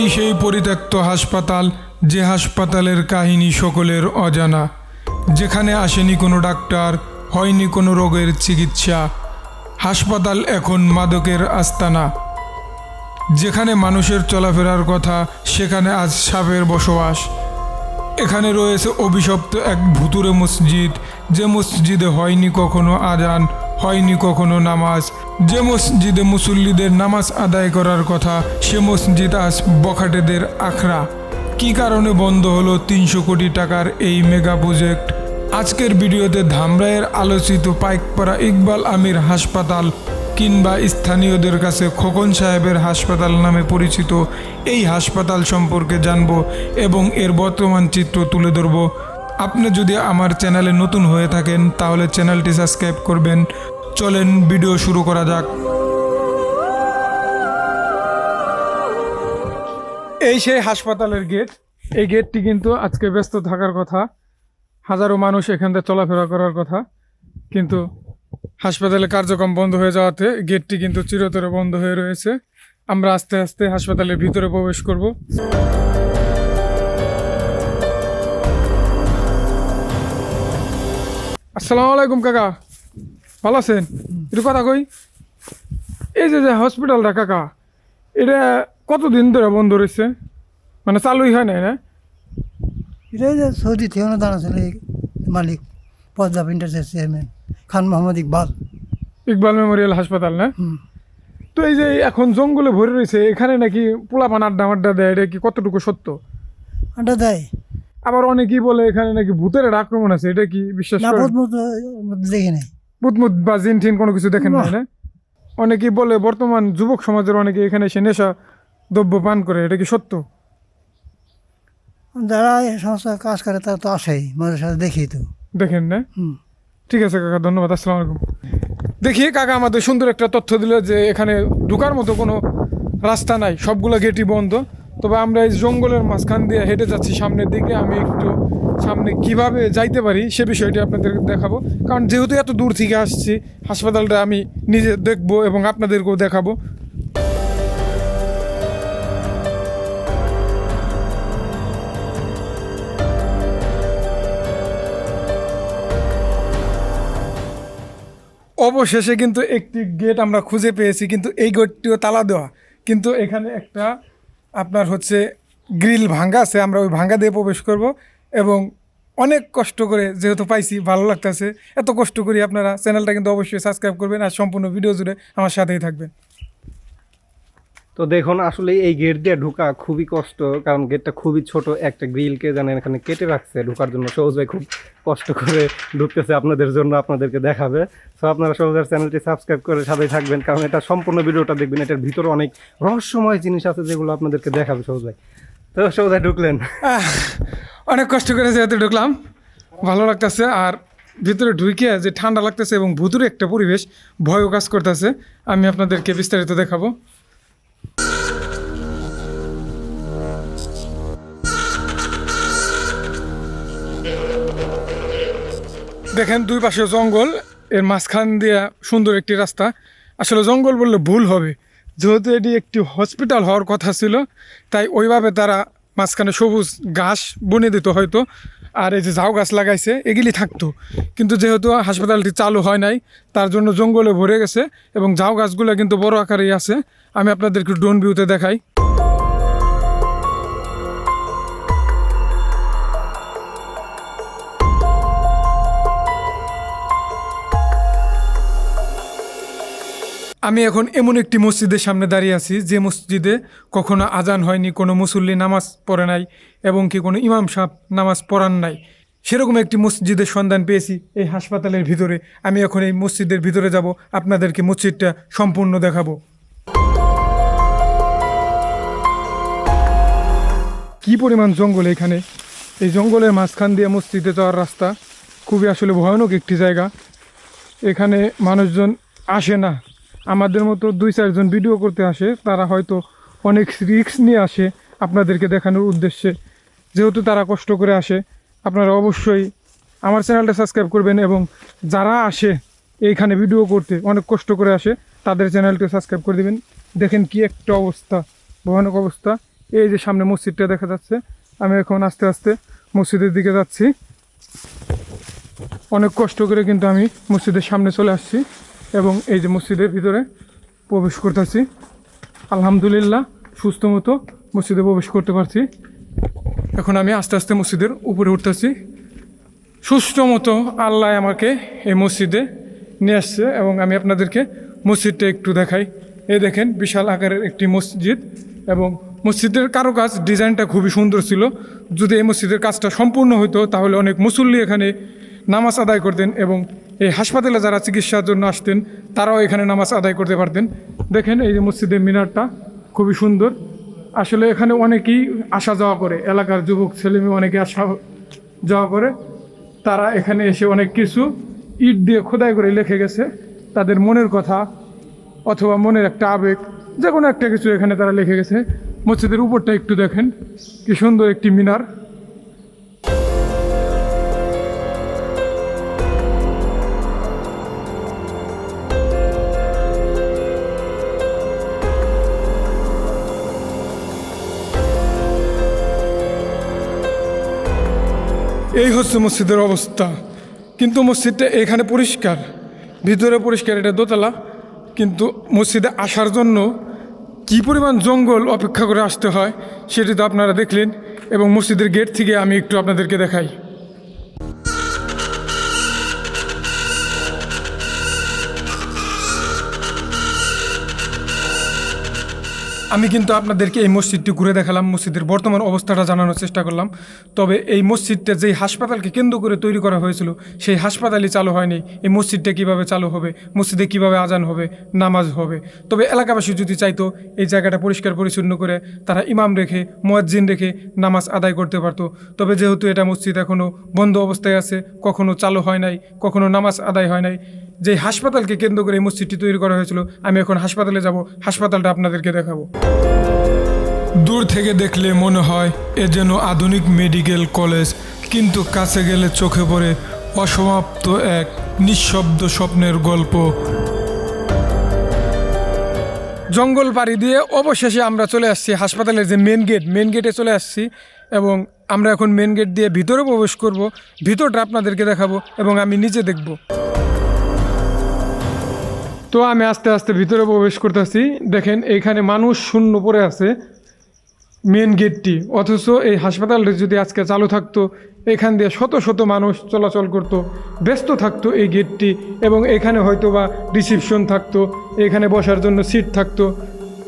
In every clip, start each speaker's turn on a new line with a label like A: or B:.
A: এই সেই পরিত্যক্ত হাসপাতাল, যে হাসপাতালের কাহিনী সকলের অজানা, যেখানে আসেনি কোনো ডাক্তার, হয়নি কোনো রোগের চিকিৎসা। হাসপাতাল এখন মাদকের আস্তানা। যেখানে মানুষের চলাফেরার কথা, সেখানে আজ সাপের বসবাস। এখানে রয়েছে অভিশপ্ত এক ভুতুড়ে মসজিদ, যে মসজিদে হয়নি কখনো আজান, হয়নি কখনো নামাজ। যে মসজিদে মুসল্লিদের নামাজ আদায় করার কথা, সে মসজিদ আজ বখাটেদের আখড়া। কী কারণে বন্ধ হলো 300 কোটি টাকার এই মেগা প্রজেক্ট? আজকের ভিডিওতে ধামরাইয়ের আলোচিত পাইকপাড়া ইকবাল আমির হাসপাতাল, কিংবা স্থানীয়দের কাছে খোকন সাহেবের হাসপাতাল নামে পরিচিত এই হাসপাতাল সম্পর্কে জানব এবং এর বর্তমান চিত্র তুলে ধরব। আপনি যদি আমার চ্যানেলে নতুন হয়ে থাকেন তাহলে চ্যানেলটি সাবস্ক্রাইব করবেন। চলেন ভিডিও শুরু করা যাক। এই সেই হাসপাতালের গেট। এই গেটটি কিন্তু আজকে ব্যস্ত থাকার কথা, হাজারো মানুষ এখান থেকে চলাফেরা করার কথা, কিন্তু হাসপাতালের কার্যক্রম বন্ধ হয়ে যাওয়াতে গেটটি কিন্তু চিরতরে বন্ধ হয়ে রয়েছে। আমরা আস্তে আস্তে হাসপাতালের ভিতরে প্রবেশ করব। আসসালামু আলাইকুম কাকা, ভালো আছেন? একটু কথা কই, এই যে হসপিটালটা কাকা, এটা কতদিন ধরে বন্ধ রয়েছে? মানে চালুই হয় নাই না?
B: এটাই যে সৌদি থেকে অনুদান আছে মালিক পদ্মা ইন্টারসের চেয়ারম্যান খান মোহাম্মদ ইকবাল।
A: ইকবাল মেমোরিয়াল হাসপাতাল না? তো এই যে এখন জঙ্গলে ভরে রয়েছে, এখানে নাকি পোলাপান আড্ডা মাড্ডা দেয়, এটা কি কতটুকু সত্য?
B: আড্ডা দেয়,
A: আবার অনেকেই বলে এখানে নাকি ভূতের একটা আক্রমণ আছে, এটা কি বিশ্বাস
B: না?
A: করেন?
B: দেখে নেই,
A: ভূতমুত বা জিন টিন কোনো কিছু দেখেন নাই না? অনেকেই বলে বর্তমান যুবক সমাজের অনেকে এখানে এসে নেশা দ্রব্য পান করে, এটা কি সত্য?
B: যারা এই সমস্ত কাজ করে তারা তো আসেই, মাঝে সাথে দেখি তো।
A: দেখেন না? ঠিক আছে কাকা, ধন্যবাদ। আসসালামু আলাইকুম। দেখি কাকা আমাদের সুন্দর একটা তথ্য দিল যে এখানে ঢোকার মতো কোনো রাস্তা নাই, সবগুলো গেটই বন্ধ। তবে আমরা এই জঙ্গলের মাঝখান দিয়ে হেঁটে যাচ্ছি সামনের দিকে। আমি একটু সামনে কিভাবে যাইতে পারি সে বিষয়টি আপনাদের দেখাবো, কারণ যেহেতু এত দূর থেকে আসছি, হাসপাতালটা আমি নিজে দেখবো এবং আপনাদেরকেও দেখাবো। অবশেষে কিন্তু একটি গেট আমরা খুঁজে পেয়েছি, কিন্তু এই গেটটিও তালা দেওয়া। কিন্তু এখানে একটা আপনার হচ্ছে গ্রিল ভাঙ্গা আছে, আমরা ওই ভাঙ্গা দিয়ে প্রবেশ করব এবং অনেক কষ্ট করে যেহেতু পাইছি, ভালো লাগতেছে। এত কষ্ট করি, আপনারা চ্যানেলটা কিন্তু অবশ্যই সাবস্ক্রাইব করবেন আর সম্পূর্ণ ভিডিও জুড়ে আমার সাথেই থাকবেন।
C: তো দেখুন, আসলে এই গেট দিয়ে ঢোকা খুবই কষ্ট, কারণ গেটটা খুবই ছোট, একটা গ্রিলকে জানেন এখানে কেটে রাখছে ঢোকার জন্য। সহজ ভাই খুব কষ্ট করে ঢুকতেছে আপনাদের জন্য, আপনাদেরকে দেখাবে। তো আপনারা সহজের চ্যানেলটি সাবস্ক্রাইব করে সাথেই থাকবেন, কারণ এটা সম্পূর্ণ ভিডিওটা দেখবেন। এটার ভিতরে অনেক রহস্যময় জিনিস আছে যেগুলো আপনাদেরকে দেখাবে সহজ ভাই। তো সহজ ভাই ঢুকলেন,
A: অনেক কষ্ট করে যেহেতু ঢুকলাম, ভালো লাগতেছে। আর ভিতরে ঢুকে যে ঠান্ডা লাগতেছে এবং ভুতুরে একটা পরিবেশ, ভয়ও কাজ করতেছে। আমি আপনাদেরকে বিস্তারিত দেখাবো। দেখেন দুই পাশে জঙ্গল, এর মাঝখান দিয়ে সুন্দর একটি রাস্তা। আসলে জঙ্গল বললে ভুল হবে, যেহেতু এটি একটি হসপিটাল হওয়ার কথা ছিল, তাই ওইভাবে তারা মাঝখানে সবুজ ঘাস বনে দিত হয়তো, আর এই যে ঝাউ গাছ লাগাইছে এগুলি থাকতো। কিন্তু যেহেতু হাসপাতালটি চালু হয় নাই, তার জন্য জঙ্গলে ভরে গেছে এবং ঝাউ গাছগুলো কিন্তু বড় আকারেই আছে। আমি আপনাদেরকে ড্রোন ভিউতে দেখাই। আমি এখন এমন একটি মসজিদের সামনে দাঁড়িয়ে আছি, যে মসজিদে কখনো আজান হয়নি, কোনো মুসল্লি নামাজ পড়ে নাই এবং কি কোনো ইমাম সাহেব নামাজ পড়ান নাই। সেরকম একটি মসজিদের সন্ধান পেয়েছি এই হাসপাতালের ভিতরে। আমি এখন এই মসজিদের ভিতরে যাব, আপনাদেরকে মসজিদটা সম্পূর্ণ দেখাবো। কি পরিমাণ জঙ্গল এখানে! এই জঙ্গলের মাঝখান দিয়ে মসজিদে যাওয়ার রাস্তা, খুবই আসলে ভয়ানক একটি জায়গা। এখানে মানুষজন আসে না, আমাদের মতো 2-4 জন ভিডিও করতে আসে, তারা হয়তো অনেক রিস্ক নিয়ে আসে আপনাদেরকে দেখানোর উদ্দেশ্যে। যেহেতু তারা কষ্ট করে আসে, আপনারা অবশ্যই আমার চ্যানেলটা সাবস্ক্রাইব করবেন এবং যারা আসে এইখানে ভিডিও করতে অনেক কষ্ট করে আসে, তাদের চ্যানেলটা সাবস্ক্রাইব করে দেবেন। দেখেন কি একটা অবস্থা, ভয়ানক অবস্থা। এই যে সামনে মসজিদটা দেখা যাচ্ছে। আমি এখন আস্তে আস্তে মসজিদের দিকে যাচ্ছি। অনেক কষ্ট করে কিন্তু আমি মসজিদের সামনে চলে আসছি এবং এই যে মসজিদের ভিতরে প্রবেশ করতেছি। আলহামদুলিল্লাহ সুস্থ মতো মসজিদে প্রবেশ করতে পারছি। এখন আমি আস্তে আস্তে মসজিদের উপরে উঠতেছি। সুস্থ মতো আল্লাহ আমাকে এই মসজিদে নিয়ে আসছে এবং আমি আপনাদেরকে মসজিদটা একটু দেখাই। এই দেখেন বিশাল আকারের একটি মসজিদ এবং মসজিদের কারুকাজ ডিজাইনটা খুবই সুন্দর ছিল। যদি এই মসজিদের কাজটা সম্পূর্ণ হতো তাহলে অনেক মুসল্লি এখানে নামাজ আদায় করতেন এবং এই হাসপাতালে যারা চিকিৎসার জন্য আসতেন তারাও এখানে নামাজ আদায় করতে পারতেন। দেখেন এই যে মসজিদের মিনারটা খুবই সুন্দর। আসলে এখানে অনেকেই আসা যাওয়া করে, এলাকার যুবক ছেলেমেয়ে অনেকে আসা যাওয়া করে। তারা এখানে এসে অনেক কিছু ইট দিয়ে খোদাই করে লিখে গেছে তাদের মনের কথা অথবা মনের একটা আবেগ, যে কোনো একটা কিছু এখানে তারা লিখে গেছে। মসজিদের উপরটা একটু দেখেন কি সুন্দর একটি মিনার। এই হচ্ছে মসজিদের অবস্থা। কিন্তু মসজিদটা এখানে পরিষ্কার, ভিতরে পরিষ্কার, এটা দোতলা। কিন্তু মসজিদে আসার জন্য কী পরিমাণ জঙ্গল অপেক্ষা করে আসতে হয় সেটি তো আপনারা দেখলেন এবং মসজিদের গেট থেকে আমি একটু আপনাদেরকে দেখাই। আমি কিন্তু আপনাদেরকে এই মসজিদটি ঘুরে দেখালাম, মসজিদের বর্তমান অবস্থাটা জানানোর চেষ্টা করলাম। তবে এই মসজিদটা যেই হাসপাতালকে কেন্দ্র করে তৈরি করা হয়েছিল সেই হাসপাতালই চালু হয়নি। এই মসজিদটা কিভাবে চালু হবে, মসজিদে কিভাবে আজান হবে, নামাজ হবে। তবে এলাকাবাসী যদি চাইতো এই জায়গাটা পরিষ্কার পরিচ্ছন্ন করে তারা ইমাম রেখে মুয়াজ্জিন রেখে নামাজ আদায় করতে পারতো। তবে যেহেতু এটা মসজিদ এখনও বন্ধ অবস্থায় আছে, কখনো চালু হয় নাই, কখনো নামাজ আদায় হয় নাই, যে হাসপাতালকে কেন্দ্র করে এই মসজিদটি তৈরি করা হয়েছিল, আমি এখন হাসপাতালে যাব, হাসপাতালটা আপনাদেরকে দেখাবো। দূর থেকে দেখলে মনে হয় এ যেন আধুনিক মেডিকেল কলেজ, কিন্তু কাছে গেলে চোখে পড়ে অসমাপ্ত এক নিঃশব্দ স্বপ্নের গল্প। জঙ্গল পাড়ি দিয়ে অবশেষে আমরা চলে আসছি হাসপাতালের যে মেন গেটে চলে আসছি এবং আমরা এখন মেন গেট দিয়ে ভিতরে প্রবেশ করব। ভিতরটা আপনাদেরকে দেখাবো এবং আমি নিজে দেখব। তো আমি আস্তে আস্তে ভিতরে প্রবেশ করতেছি। দেখেন এইখানে মানুষ শূন্য পড়ে আছে মেন গেটটি, অথচ এই হাসপাতালটি যদি আজকে চালু থাকতো এখান দিয়ে শত শত মানুষ চলাচল করতো, ব্যস্ত থাকতো এই গেটটি এবং এখানে হয়তো বা রিসিপশন থাকতো, এখানে বসার জন্য সিট থাকতো,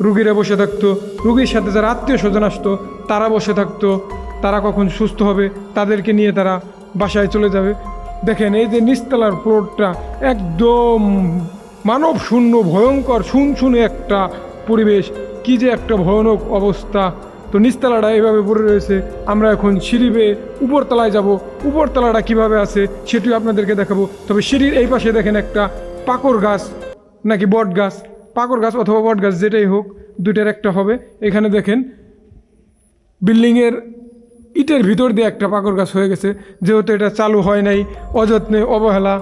A: রুগীরা বসে থাকতো, রুগীর সাথে যারা আত্মীয় স্বজন আসতো তারা বসে থাকতো, তারা কখন সুস্থ হবে তাদেরকে নিয়ে তারা বাসায় চলে যাবে। দেখেন এই যে নিচতলার ফ্লোরটা একদম মানব শূন্য, ভয়ঙ্কর শুনশুনে একটা পরিবেশ, কি যে একটা ভয়ানক অবস্থা। তো নিচতলাটা এভাবে পড়ে রয়েছে। আমরা এখন সিঁড়ি বেয়ে উপরতলায় যাব। উপরতলাটা কিভাবে আছে সেটিও আপনাদেরকে দেখাবো। তবে সিঁড়ির এই পাশে দেখেন একটা পাকর গাছ নাকি বট গাছ, পাকর গাছ অথবা বট গাছ যেটাই হোক, দুইটার একটা হবে। এখানে দেখেন বিল্ডিংয়ের ইটের ভিতর দিয়ে একটা পাকর গাছ হয়ে গেছে, যেহেতু এটা চালু হয় নাই, অযত্নে অবহেলা,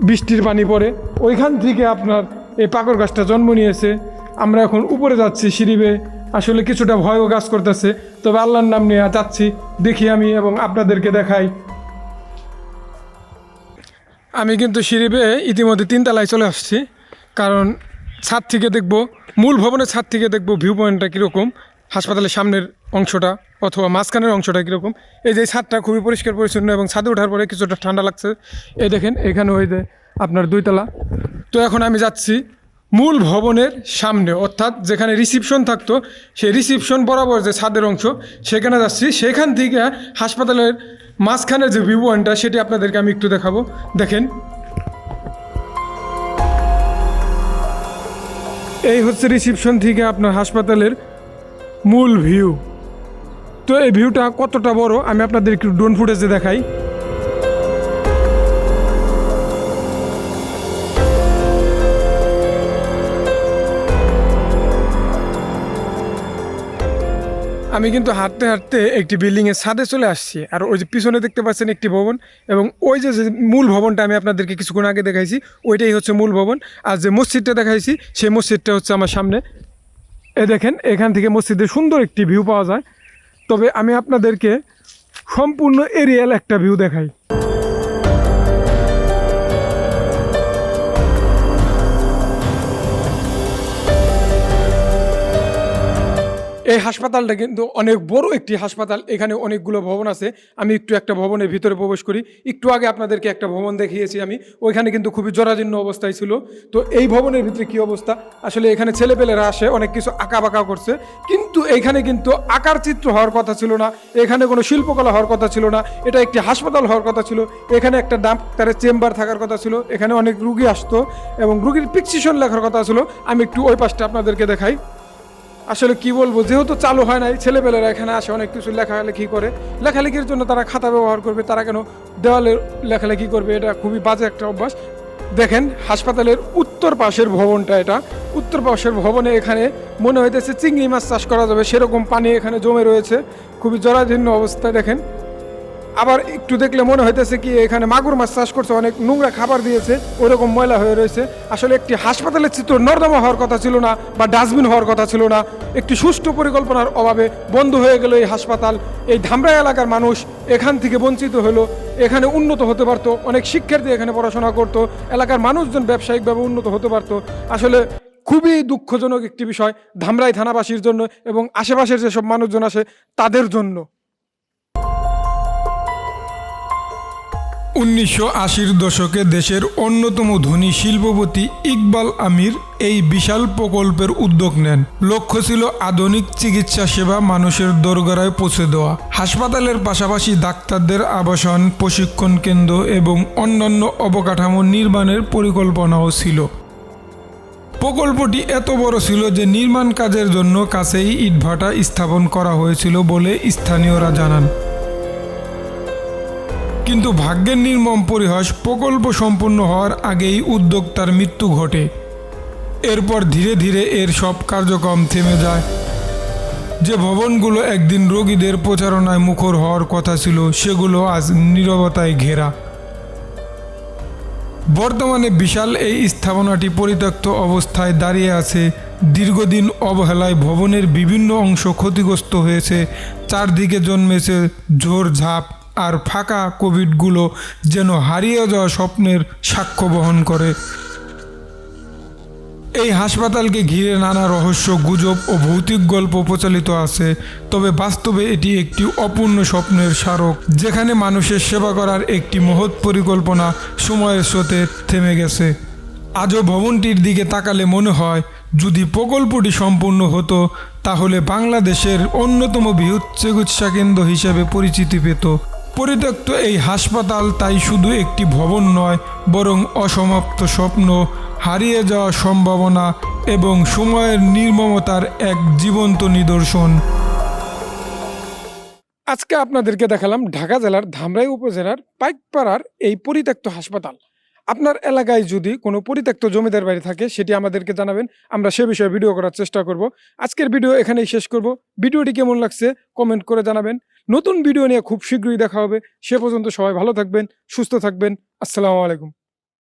A: বৃষ্টির পানি পড়ে ওইখান থেকে আপনার এই পাকর গাছটা জন্ম নিয়েছে। আমরা এখন উপরে যাচ্ছি সিঁড়ি বেয়ে। আসলে কিছুটা ভয়ও কাজ করতেছে, তবে আল্লাহর নাম নিয়ে যাচ্ছি, দেখি আমি এবং আপনাদেরকে দেখাই। আমি কিন্তু সিঁড়ি বেয়ে ইতিমধ্যে 3 তলায় চলে আসছি, কারণ ছাদ থেকে দেখব, মূল ভবনের ছাদ থেকে দেখব ভিউ পয়েন্টটা কীরকম, হাসপাতালের সামনের অংশটা অথবা মাঝখানের অংশটা কীরকম। এই যে ছাদটা খুবই পরিষ্কার পরিচ্ছন্ন এবং ছাদে ওঠার পরে কিছুটা ঠান্ডা লাগছে। এই দেখেন এখানে ওই যে আপনার 2 তলা। তো এখন আমি যাচ্ছি মূল ভবনের সামনে, অর্থাৎ যেখানে রিসিপশন থাকতো সেই রিসিপশন বরাবর যে ছাদের অংশ সেখানে যাচ্ছি। সেখান থেকে হাসপাতালের মাঝখানের যে ভিউ পয়েন্টটা সেটি আপনাদেরকে আমি একটু দেখাবো। দেখেন এই হচ্ছে রিসিপশন থেকে আপনার হাসপাতালের মূল ভিউ। তো এই ভিউটা কতটা বড় আমি আপনাদের একটু ড্রোন ফুটেজে দেখাই। আমি কিন্তু হাঁটতে হাঁটতে একটি বিল্ডিংয়ের ছাদে চলে আসছি, আর ওই যে পিছনে দেখতে পাচ্ছেন একটি ভবন, এবং ওই যে মূল ভবনটা আমি আপনাদেরকে কিছুক্ষণ আগে দেখাইছি ওইটাই হচ্ছে মূল ভবন। আর যে মসজিদটা দেখাইছি সেই মসজিদটা হচ্ছে আমার সামনে। এ দেখেন এখান থেকে মসজিদের সুন্দর একটি ভিউ পাওয়া যায়। তবে আমি আপনাদেরকে সম্পূর্ণ এরিয়াল একটা ভিউ দেখাই। এই হাসপাতালটা কিন্তু অনেক বড় একটি হাসপাতাল, এখানে অনেকগুলো ভবন আছে। আমি একটু একটা ভবনের ভিতরে প্রবেশ করি। একটু আগে আপনাদেরকে একটা ভবন দেখিয়েছি আমি, ওইখানে কিন্তু খুবই জরাজীর্ণ অবস্থায় ছিল। তো এই ভবনের ভিতরে কি অবস্থা, আসলে এখানে ছেলেপেলেরা আসে অনেক কিছু আঁকা বাঁকা করছে, কিন্তু এইখানে কিন্তু আকার চিত্র হওয়ার কথা ছিল না, এখানে কোনো শিল্পকলা হওয়ার কথা ছিল না, এটা একটি হাসপাতাল হওয়ার কথা ছিল। এখানে একটা ডাক্তারের চেম্বার থাকার কথা ছিল, এখানে অনেক রুগী আসতো এবং রুগীর প্রেসক্রিপশন লেখার কথা ছিল। আমি একটু ওই পাশটা আপনাদেরকে দেখাই। আসলে কি বলবো, যেহেতু চালু হয় নাই, ছেলেপেলেরা এখানে আসে অনেক কিছু লেখালেখি করে, লেখালেখির জন্য তারা খাতা ব্যবহার করবে, তারা কেন দেওয়ালে লেখালেখি করবে, এটা খুবই বাজে একটা অভ্যাস। দেখেন হাসপাতালের উত্তর পাশের ভবনটা, এটা উত্তর পাশের ভবনে এখানে মনে হইতেছে চিংড়ি মাছ চাষ করা যাবে সেরকম পানি এখানে জমে রয়েছে, খুবই জরাজীর্ণ অবস্থায়। দেখেন আবার একটু দেখলে মনে হইতেছে কি এখানে মাগুর মাছ চাষ করছে, অনেক নোংরা খাবার দিয়েছে, ওরকম ময়লা হয়ে রয়েছে। আসলে একটি হাসপাতালের চিত্র নর্দমা হওয়ার কথা ছিল না, বা ডাস্টবিন হওয়ার কথা ছিল না। একটি সুষ্ঠু পরিকল্পনার অভাবে বন্ধ হয়ে গেল এই হাসপাতাল। এই ধামরাই এলাকার মানুষ এখান থেকে বঞ্চিত হলো, এখানে উন্নত হতে পারতো, অনেক শিক্ষার্থী এখানে পড়াশোনা করতো, এলাকার মানুষজন ব্যবসায়িকভাবে উন্নত হতে পারতো। আসলে খুবই দুঃখজনক একটি বিষয় ধামরাই থানাবাসীর জন্য এবং আশেপাশের যেসব মানুষজন আসে তাদের জন্য। 1980-র দশকে দেশের অন্যতম ধনী শিল্পপতি ইকবাল আমির এই বিশাল প্রকল্পের উদ্যোগ নেন। লক্ষ্য ছিল আধুনিক চিকিৎসা সেবা মানুষের দোরগোড়ায় পৌঁছে দেওয়া। হাসপাতালের পাশাপাশি ডাক্তারদের আবাসন, প্রশিক্ষণ কেন্দ্র এবং অন্যান্য অবকাঠামো নির্মাণের পরিকল্পনাও ছিল। প্রকল্পটি এত বড় ছিল যে নির্মাণ কাজের জন্য কাছেই ইটভাটা স্থাপন করা হয়েছিল বলে স্থানীয়রা জানান। কিন্তু ভাগ্যের নির্মম পরিহাস, প্রকল্প সম্পূর্ণ হওয়ার আগেই উদ্যোক্তার মৃত্যু ঘটে। এরপর ধীরে ধীরে এর সব কার্যক্রম থেমে যায়। যে ভবনগুলো একদিন রোগীদের প্রচারণায় মুখর হওয়ার কথা ছিল, সেগুলো আজ নীরবতায় ঘেরা। বর্তমানে বিশাল এই স্থাপনাটি পরিত্যক্ত অবস্থায় দাঁড়িয়ে আছে। দীর্ঘদিন অবহেলায় ভবনের বিভিন্ন অংশ ক্ষতিগ্রস্ত হয়েছে, চারদিকে জন্মেছে ঝোড়ঝাপ, আর ফাঁকা কোভিডগুলো যেন হারিয়ে যাওয়া স্বপ্নের সাক্ষ্য বহন করে। এই হাসপাতালকে ঘিরে নানা রহস্য, গুজব ও ভৌতিক গল্প প্রচলিত আছে, তবে বাস্তবে এটি একটি অপূর্ণ স্বপ্নের স্মারক, যেখানে মানুষের সেবা করার একটি মহৎ পরিকল্পনা সময়ের স্রোতে থেমে গেছে। আজও ভবনটির দিকে তাকালে মনে হয়, যদি প্রকল্পটি সম্পূর্ণ হতো তাহলে বাংলাদেশের অন্যতম বৃহৎ চিকিৎসা কেন্দ্র হিসেবে পরিচিতি পেত। পরিত্যক্ত এই হাসপাতাল তাই শুধু একটি ভবন নয়, বরং অসমাপ্ত স্বপ্ন, হারিয়ে যাওয়া সম্ভাবনা এবং সময়ের নির্মমতার এক জীবন্ত নিদর্শন। আজকে আপনাদেরকে দেখালাম ঢাকা জেলার ধামরাই উপজেলার পাইকপাড়ার এই পরিত্যক্ত হাসপাতাল। আপনার এলাকায় যদি কোনো পরিত্যক্ত জমিদার বাড়ি থাকে সেটি আমাদেরকে জানাবেন, আমরা সে বিষয়ে ভিডিও করার চেষ্টা করব। আজকের ভিডিও এখানেই শেষ করব। ভিডিওটি কেমন লাগছে কমেন্ট করে জানাবেন। নতুন ভিডিও নিয়ে খুব শীঘ্রই দেখা হবে। সে পর্যন্ত সবাই ভালো থাকবেন, সুস্থ থাকবেন। আসসালামু আলাইকুম।